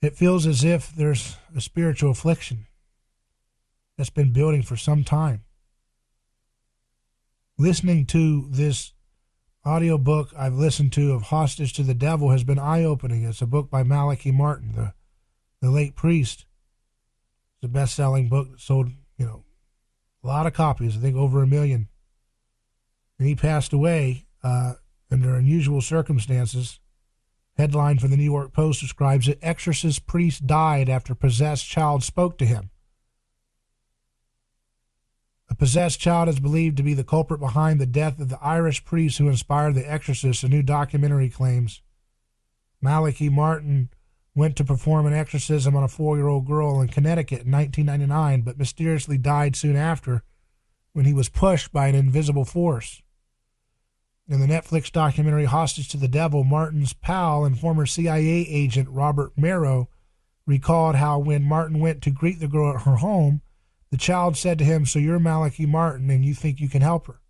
It feels as if there's a spiritual affliction that's been building for some time. Listening to this audiobook I've listened to of Hostage to the Devil has been eye-opening. It's a book by Malachi Martin, the late priest. It's a best-selling book that sold, a lot of copies, I think over 1 million. And he passed away under unusual circumstances. Headline from the New York Post describes it, exorcist priest died after possessed child spoke to him. A possessed child is believed to be the culprit behind the death of the Irish priest who inspired The Exorcist, a new documentary claims. Malachi Martin went to perform an exorcism on a 4-year-old girl in Connecticut in 1999, but mysteriously died soon after when he was pushed by an invisible force. In the Netflix documentary Hostage to the Devil, Martin's pal and former CIA agent Robert Merrow recalled how when Martin went to greet the girl at her home, the child said to him, "So you're Malachi Martin and you think you can help her."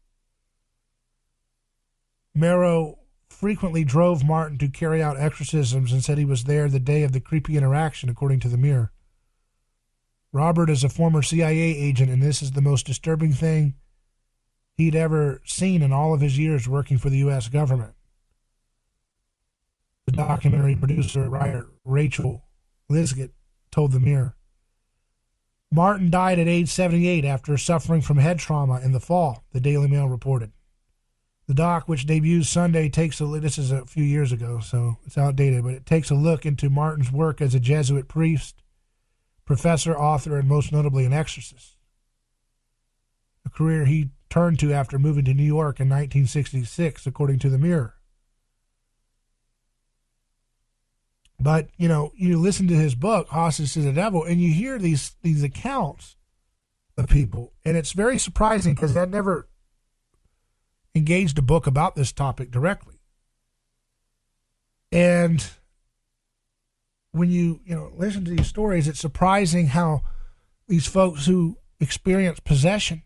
Merrow frequently drove Martin to carry out exorcisms and said he was there the day of the creepy interaction, according to the Mirror. Robert is a former CIA agent, and this is the most disturbing thing he'd ever seen in all of his years working for the U.S. government. The documentary producer and writer Rachel Lisgett told the Mirror. Martin died at age 78 after suffering from head trauma in the fall, the Daily Mail reported. The doc, which debuts Sunday, this is a few years ago, so it's outdated, but it takes a look into Martin's work as a Jesuit priest, professor, author, and most notably an exorcist. A career he turned to after moving to New York in 1966, according to the Mirror. But, you listen to his book, Hostage to the Devil, and you hear these accounts of people, and it's very surprising because I'd never engaged a book about this topic directly. And when you listen to these stories, it's surprising how these folks who experience possession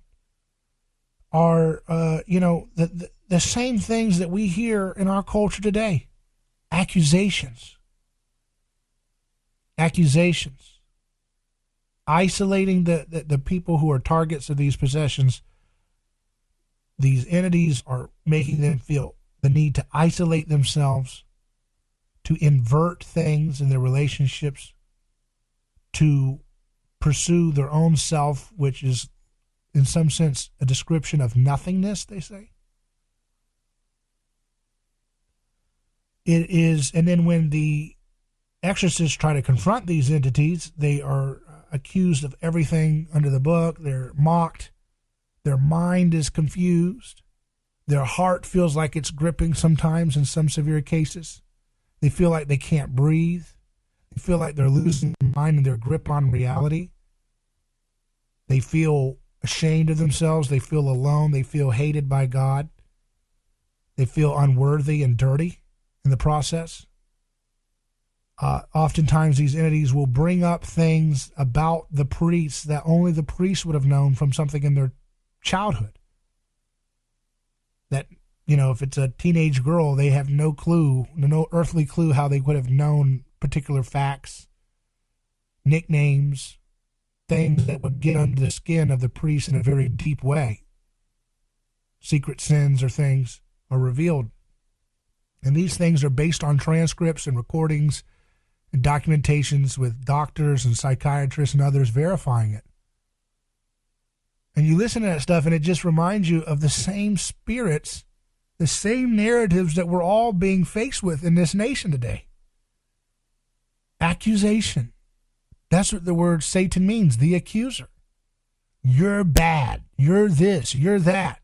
are, the same things that we hear in our culture today. Accusations. Isolating the people who are targets of these possessions. These entities are making them feel the need to isolate themselves, to invert things in their relationships, to pursue their own self, which is, in some sense, a description of nothingness, they say. It is, and then when the exorcists try to confront these entities, they are accused of everything under the book. They're mocked. Their mind is confused. Their heart feels like it's gripping sometimes in some severe cases. They feel like they can't breathe. They feel like they're losing their mind and their grip on reality. They feel ashamed of themselves. They feel alone. They feel hated by God. They feel unworthy and dirty in the process. Oftentimes these entities will bring up things about the priests that only the priests would have known from something in their childhood. That, if it's a teenage girl, they have no clue, no earthly clue how they would have known particular facts, nicknames, things that would get under the skin of the priest in a very deep way. Secret sins or things are revealed. And these things are based on transcripts and recordings and documentations with doctors and psychiatrists and others verifying it. And you listen to that stuff and it just reminds you of the same spirits, the same narratives that we're all being faced with in this nation today. Accusation. That's what the word Satan means, the accuser. You're bad. You're this. You're that.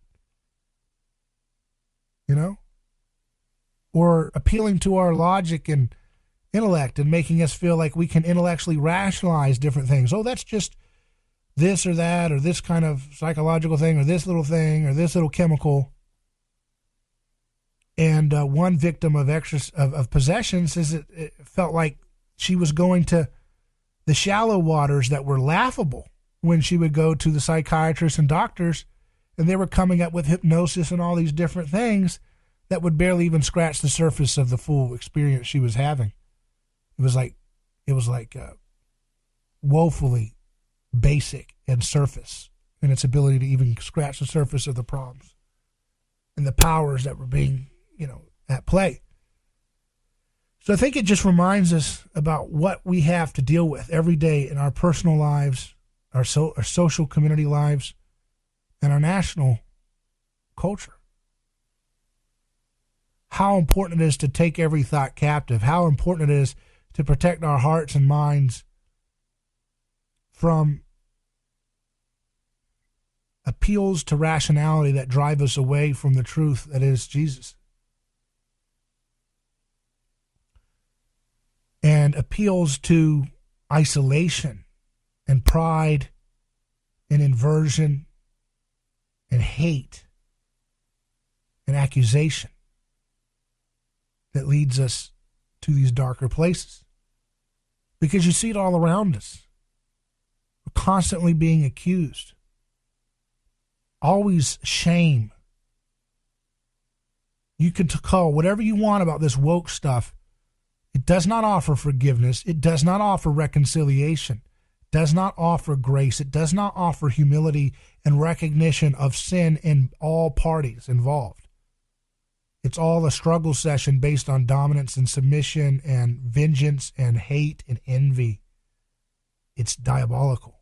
Or appealing to our logic and intellect and making us feel like we can intellectually rationalize different things. Oh, that's just this or that, or this kind of psychological thing, or this little thing, or this little chemical. And one victim of possession says it felt like she was going to the shallow waters that were laughable when she would go to the psychiatrists and doctors, and they were coming up with hypnosis and all these different things that would barely even scratch the surface of the full experience she was having. It was like, It was like woefully basic and surface in its ability to even scratch the surface of the problems and the powers that were being, at play. So I think it just reminds us about what we have to deal with every day in our personal lives, our social community lives, and our national culture. How important it is to take every thought captive, how important it is to protect our hearts and minds from appeals to rationality that drive us away from the truth that is Jesus. And appeals to isolation and pride and inversion and hate and accusation that leads us to these darker places. Because you see it all around us. We're constantly being accused. Always shame. You can call whatever you want about this woke stuff. It does not offer forgiveness. It does not offer reconciliation. It does not offer grace. It does not offer humility and recognition of sin in all parties involved. It's all a struggle session based on dominance and submission and vengeance and hate and envy. It's diabolical.